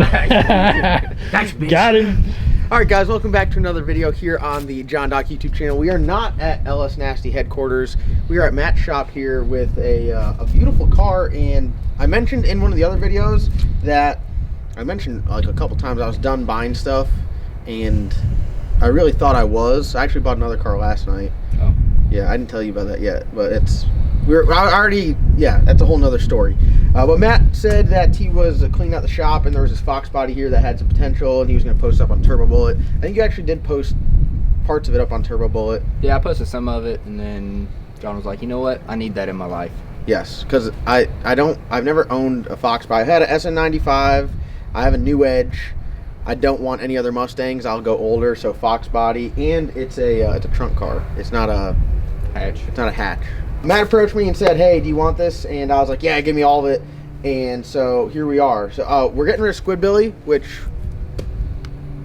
Thanks, bitch. Got him. All right, guys, welcome back to another video here on the John Doc YouTube channel. We are not at LS Nasty headquarters. We are at Matt's shop here with a beautiful car, and I mentioned in one of the other videos that I mentioned like a couple times I was done buying stuff, and I really thought I was. I actually bought another car last night. Oh. Yeah, I didn't tell you about that yet, but that's a whole nother story. But Matt said that he was cleaning out the shop, and there was this Fox body here that had some potential, and he was going to post up on Turbo Bullet. I think you actually did post parts of it up on Turbo Bullet. Yeah, I posted some of it, and then John was like, you know what? I need that in my life. Yes, because I've never owned a Fox body. I had an SN95. I have a New Edge. I don't want any other Mustangs. I'll go older, so Fox body, and it's a trunk car. It's not a Hatch. It's not a hatch. Matt approached me and said, hey, do you want this? And I was like, yeah, give me all of it. And so here we are. So we're getting rid of Squidbilly, which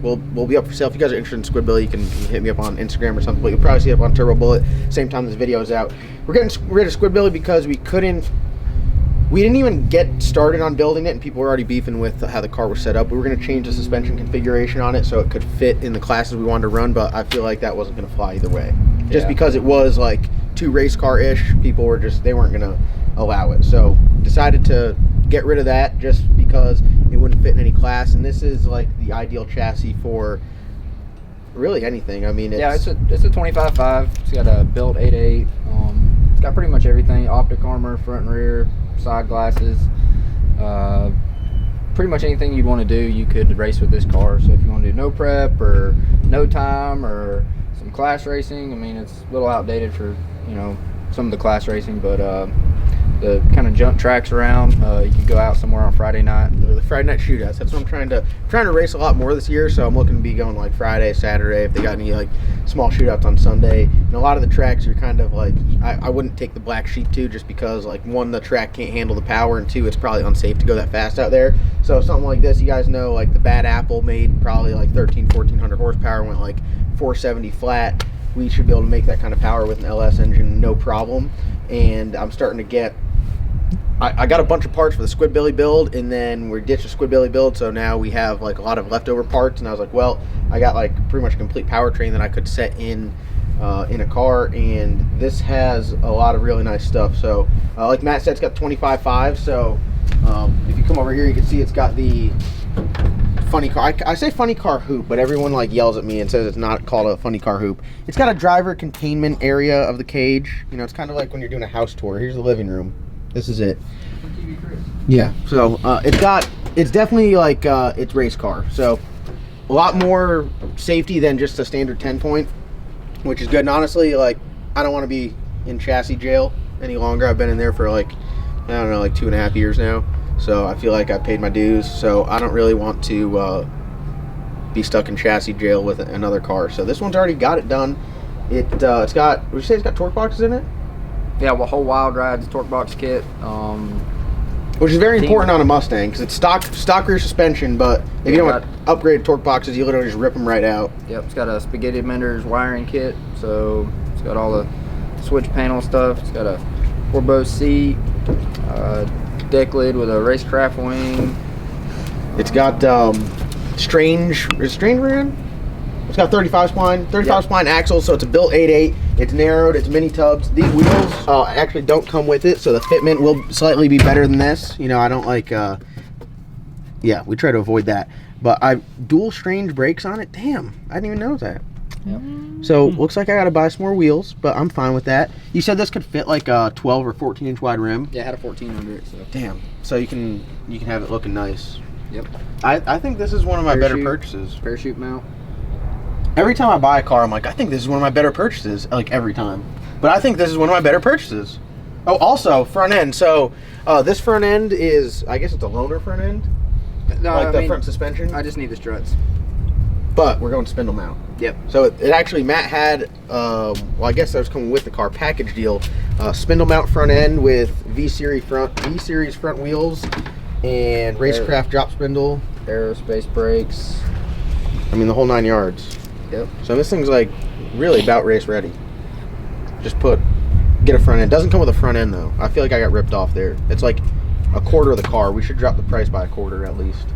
will be up for sale. If you guys are interested in Squidbilly, you can hit me up on Instagram or something. But you'll probably see it up on Turbo Bullet same time this video is out. We're getting rid of Squidbilly because we didn't even get started on building it, and people were already beefing with how the car was set up. We were going to change the suspension configuration on it so it could fit in the classes we wanted to run, but I feel like that wasn't going to fly either way. Just because it was like too race car-ish, people were they weren't going to allow it. So decided to get rid of that just because it wouldn't fit in any class, and this is like the ideal chassis for really anything. I mean, it's a 25.5. It's got a built 8.8. It's got pretty much everything: optic armor, front and rear, side glasses. Pretty much anything you'd want to do, you could race with this car. So if you want to do no prep or no time or some class racing, I mean, it's a little outdated for some of the class racing, but the kind of jump tracks around, you could go out somewhere on Friday night. The Friday night shootouts. That's what I'm trying to race a lot more this year. So I'm looking to be going like Friday, Saturday. If they got any like small shootouts on Sunday, and a lot of the tracks are kind of like I wouldn't take the Black Sheep to, just because like one, the track can't handle the power, and two, it's probably unsafe to go that fast out there. So something like this, you guys know, like the Bad Apple made probably like 1,400 horsepower, went like 470 flat. We should be able to make that kind of power with an LS engine, no problem. And I'm starting to get, I got a bunch of parts for the Squidbilly build, and then we ditched the Squidbilly build, so now we have like a lot of leftover parts. And I was like, well, I got like pretty much a complete powertrain that I could set in a car, and this has a lot of really nice stuff. So like Matt said, it's got 25.5. So if you come over here, you can see it's got the funny car. I say funny car hoop, but everyone like yells at me and says it's not called a funny car hoop. It's got a driver containment area of the cage. It's kind of like when you're doing a house tour. Here's the living room. This is it. Yeah. So it's definitely like it's race car. So a lot more safety than just a standard 10-point, which is good. And honestly, like, I don't want to be in chassis jail any longer. I've been in there for like, I don't know, like 2.5 years now. So I feel like I paid my dues. So I don't really want to be stuck in chassis jail with another car. So this one's already got it done. It's got, would you say it's got torque boxes in it? Yeah, well, whole Wild Rides torque box kit. Which is very important on a Mustang, because it's stock rear suspension, but if you don't want upgraded torque boxes, you literally just rip them right out. Yep, it's got a Spaghetti Menders wiring kit, so it's got all the switch panel stuff. It's got a 4-bow seat, deck lid with a racecraft wing. It's got Strange rear end? It's got 35 spline axles, so it's a built 8.8. It's narrowed, it's mini tubs. These wheels actually don't come with it, so the fitment will slightly be better than this. I don't like, yeah, we try to avoid that. But I dual Strange brakes on it. Damn, I didn't even know that. Yep. So looks like I gotta buy some more wheels, but I'm fine with that. You said this could fit like a 12 or 14 inch wide rim. Yeah, it had a 14 under it. So. Damn. So you can have it looking nice. Yep. I think this is one of my better purchases. Parachute mount. Every time I buy a car, I'm like, I think this is one of my better purchases. Like every time. But I think this is one of my better purchases. Oh, also front end. So this front end is, I guess it's a loaner front end. No, like the front suspension. I just need the struts. But we're going spindle mount. Yep. So it actually, Matt had, well, I guess that was coming with the car package deal. Spindle mount front end with V-Series front wheels and racecraft drop spindle. Aerospace brakes. I mean, the whole 9 yards. Yep. So this thing's like really about race ready. Just get a front end. Doesn't come with a front end though. I feel like I got ripped off there. It's like a quarter of the car. We should drop the price by a quarter at least.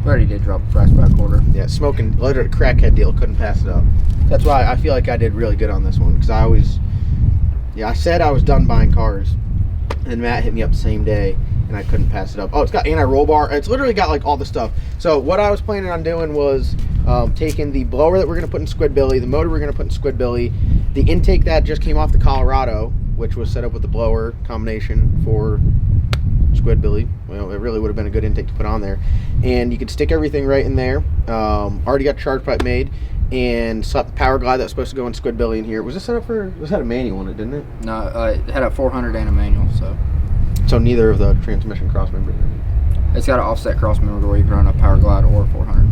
We already did drop the price by a quarter. Yeah, smoking, literally crackhead deal, couldn't pass it up. That's why I feel like I did really good on this one, because I said I was done buying cars, and Matt hit me up the same day, and I couldn't pass it up. Oh, it's got anti-roll bar. It's literally got like all the stuff. So what I was planning on doing was taking the blower that we're going to put in Squidbilly, the motor we're going to put in Squidbilly, the intake that just came off the Colorado, which was set up with the blower combination for Squidbilly. Well, it really would have been a good intake to put on there. And you could stick everything right in there. Already got charge pipe made, and slap the power glide that's supposed to go in Squidbilly in here. Was this set up for, this had a manual in it, didn't it? No, it had a 400 and a manual, So neither of the transmission cross member. it's got an offset cross member where you can run a power glide or 400.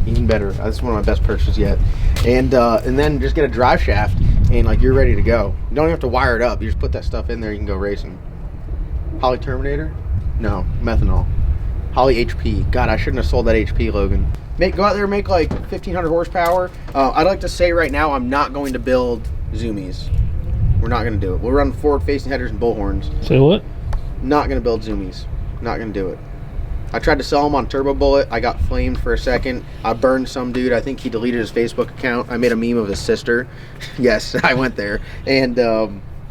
Even better. That's one of my best purchases yet. And then just get a drive shaft, and like you're ready to go. You don't even have to wire it up. You just put that stuff in there, you can go racing. Holly Terminator? No, methanol. Holly HP. God, I shouldn't have sold that HP, Logan. Go out there and make like 1,500 horsepower. I'd like to say right now I'm not going to build Zoomies. We're not going to do it. We'll run forward-facing headers and bullhorns. Say what? Not going to build Zoomies. Not going to do it. I tried to sell them on Turbo Bullet. I got flamed for a second. I burned some dude. I think he deleted his Facebook account. I made a meme of his sister. Yes, I went there. And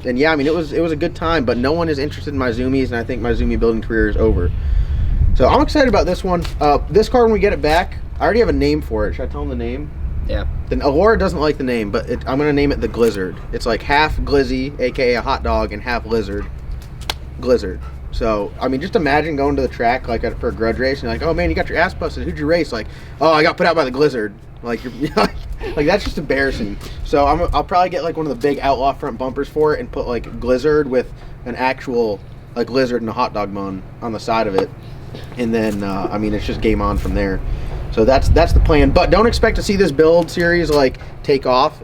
yeah, I mean, it was a good time, but no one is interested in my Zoomies, and I think my Zoomie building career is over. So I'm excited about this one. This car, when we get it back, I already have a name for it. Should I tell them the name? Yeah. Then Alora doesn't like the name, but I'm going to name it the Glizzard. It's like half glizzy, aka a hot dog, and half lizard. Glizzard. So, I mean, just imagine going to the track like for a grudge race, and you're like, oh man, you got your ass busted. Who'd you race? Like, oh, I got put out by the Glizzard. Like, you're like, that's just embarrassing. So I'll probably get like one of the big outlaw front bumpers for it and put like Glizzard with an actual like lizard and a hot dog bun on the side of it, and then I mean, it's just game on from there. So that's the plan. But don't expect to see this build series like take off.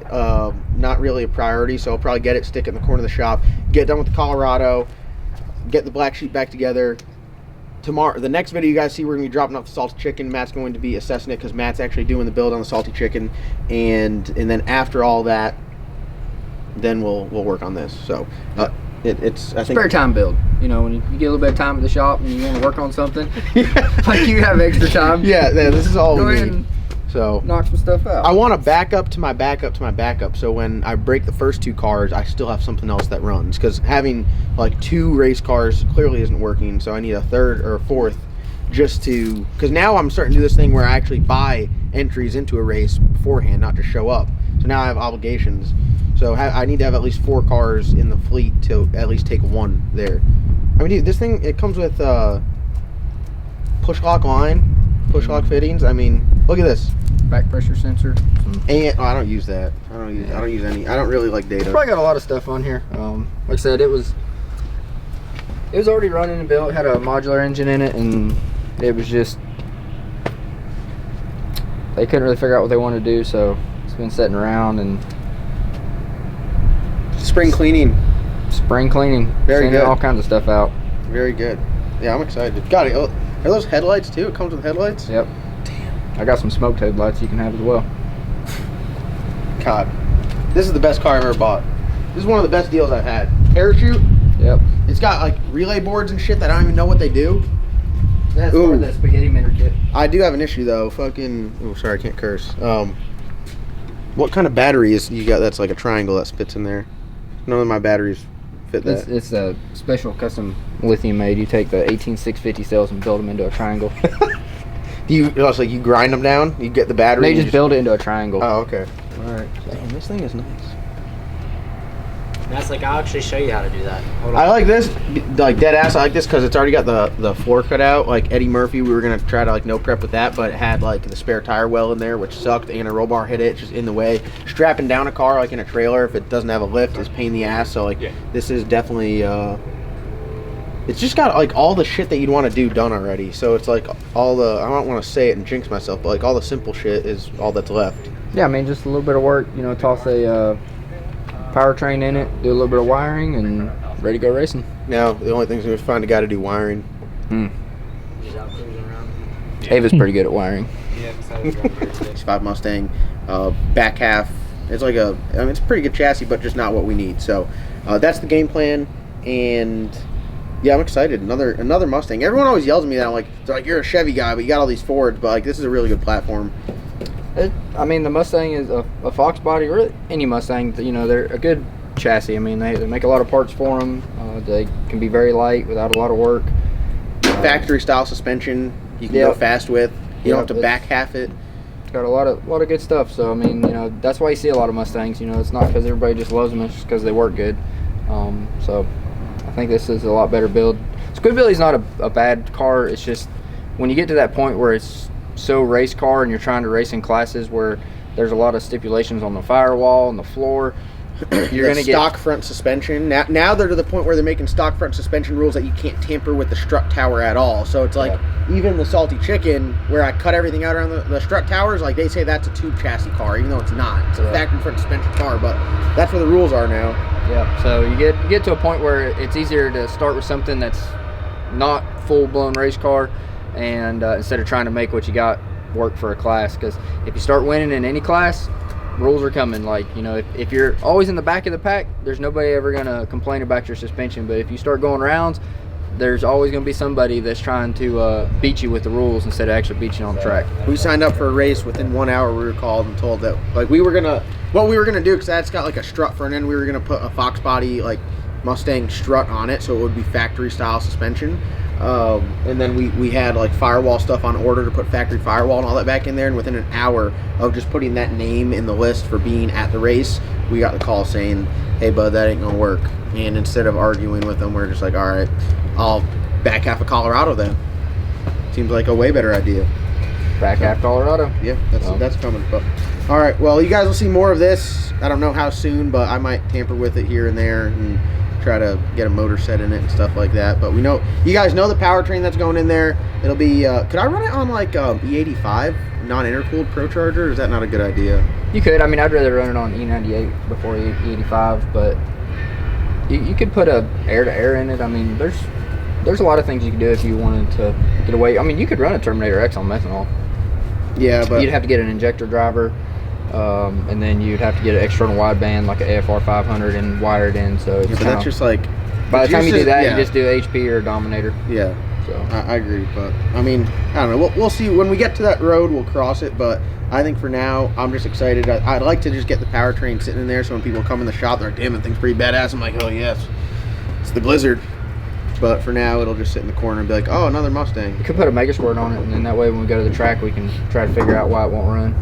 Not really a priority. So I'll probably get it, stick it in the corner of the shop, get done with the Colorado, get the black sheep back together. Tomorrow, the next video you guys see, we're going to be dropping off the salty chicken. Matt's going to be assessing it because Matt's actually doing the build on the salty chicken, and then after all that, then we'll work on this. So it's I think Spare time build. You know, when you get a little bit of time at the shop and you want to work on something, like you have extra time. Yeah, this is all Go we ahead need. and So knock some stuff out. I want to back up to my backup to my backup, so when I break the first two cars, I still have something else that runs. Because having like two race cars clearly isn't working, so I need a third or a fourth just to. Because now I'm starting to do this thing where I actually buy entries into a race beforehand, not just show up. So now I have obligations. So I need to have at least 4 cars in the fleet to at least take one there. I mean, dude, this thing, it comes with push lock line, push lock fittings. I mean, look at this. Back pressure sensor. And I don't use that. I don't use any. I don't really like data. Probably got a lot of stuff on here. Like I said, it was already running and built. It had a modular engine in it, and it was just they couldn't really figure out what they wanted to do, so it's been sitting around. And Spring cleaning. Very good. All kinds of stuff out. Very good. Yeah, I'm excited. Got it. Are those headlights too? It comes with headlights? Yep. I got some smoked headlights you can have as well. God, this is the best car I've ever bought. This is one of the best deals I've had. Parachute. Yep. It's got like relay boards and shit that I don't even know what they do. That's Ooh. part of that spaghetti minter kit. I do have an issue though. Fucking. Oh, sorry, I can't curse. What kind of batteries you got? That's like a triangle that fits in there. None of my batteries fit that. It's a special custom lithium made. You take the 18650 cells and build them into a triangle. It's like you grind them down. You get the battery. They and you just build it into a triangle. Oh, okay. All right. Damn, this thing is nice. That's like, I'll actually show you how to do that. Hold on. I like this, like dead ass. I like this because it's already got the floor cut out. Like Eddie Murphy, we were gonna try to like no prep with that, but it had like the spare tire well in there, which sucked. And a roll bar hit it, just in the way. Strapping down a car like in a trailer, if it doesn't have a lift, is pain in the ass. So like, this is definitely. It's just got like all the shit that you'd want to do done already. So it's like all the. I don't want to say it and jinx myself, but like all the simple shit is all that's left. Yeah, I mean, just a little bit of work. You know, toss a powertrain in it, do a little bit of wiring, and ready to go racing. Now the only thing's gonna be find a guy to do wiring. Just out cruising around. Ava's pretty good at wiring. Yeah, besides around here today. 5 Mustang, back half. It's like it's a pretty good chassis, but just not what we need. So that's the game plan, and Yeah, I'm excited. Another Mustang. Everyone always yells at me that I'm like, they're like, you're a Chevy guy, but you got all these Fords. But like, this is a really good platform. I mean, the Mustang is a Fox body, or any Mustang. You know, they're a good chassis. I mean, they make a lot of parts for them. They can be very light without a lot of work. Factory style suspension. You can go fast with. You don't have to back half it. It's got a lot of good stuff. So I mean, you know, that's why you see a lot of Mustangs. You know, it's not because everybody just loves them; it's just because they work good. So I think this is a lot better build. Squidbilly's not a bad car. It's just when you get to that point where it's so race car and you're trying to race in classes where there's a lot of stipulations on the firewall and the floor, you're going to get stock front suspension. Now they're to the point where they're making stock front suspension rules that you can't tamper with the strut tower at all. So it's like even the Salty Chicken, where I cut everything out around the strut towers, like they say that's a tube chassis car, even though it's not. It's a factory front suspension car, but that's where the rules are now. Yeah. So you get to a point where it's easier to start with something that's not full blown race car, and instead of trying to make what you got work for a class, because if you start winning in any class, rules are coming. Like, you know, if you're always in the back of the pack, there's nobody ever gonna complain about your suspension. But if you start going rounds, there's always gonna be somebody that's trying to beat you with the rules instead of actually beat you on the track. We signed up for a race. Within 1 hour we were called and told that like what we were gonna do, because that's got like a strut front end, we were gonna put a Fox body like Mustang strut on it, so it would be factory style suspension. And then we had like firewall stuff on order to put factory firewall and all that back in there, and within an hour of just putting that name in the list for being at the race, we got the call saying, hey bud, that ain't gonna work. And instead of arguing with them, we're just like, all right, I'll back half of Colorado then. Seems like a way better idea. Back half Colorado. Yeah, that's coming. But all right, well, you guys will see more of this. I don't know how soon, but I might tamper with it here and there and try to get a motor set in it and stuff like that. But we know, you guys know the powertrain that's going in there. It'll be could I run it on like E85 non-intercooled Pro Charger, or is that not a good idea? You could. I mean, I'd rather run it on E98 before E85, but you could put a air-to-air in it. I mean, there's a lot of things you could do if you wanted to get away. I mean, you could run a Terminator X on methanol. Yeah, but you'd have to get an injector driver, and then you'd have to get an external wideband like an AFR 500 and wire it in. So it's that's just like, by the time you do that, you just do HP or Dominator. Yeah, so I agree. But I mean, I don't know. We'll see when we get to that road. We'll cross it. But I think for now, I'm just excited. I'd like to just get the powertrain sitting in there, so when people come in the shop, they're like, damn, that thing's pretty badass. I'm like, oh yes, it's the Blizzard. But for now, it'll just sit in the corner and be like, oh, another Mustang. You could put a Mega Squirt on it, and then that way when we go to the track, we can try to figure out why it won't run.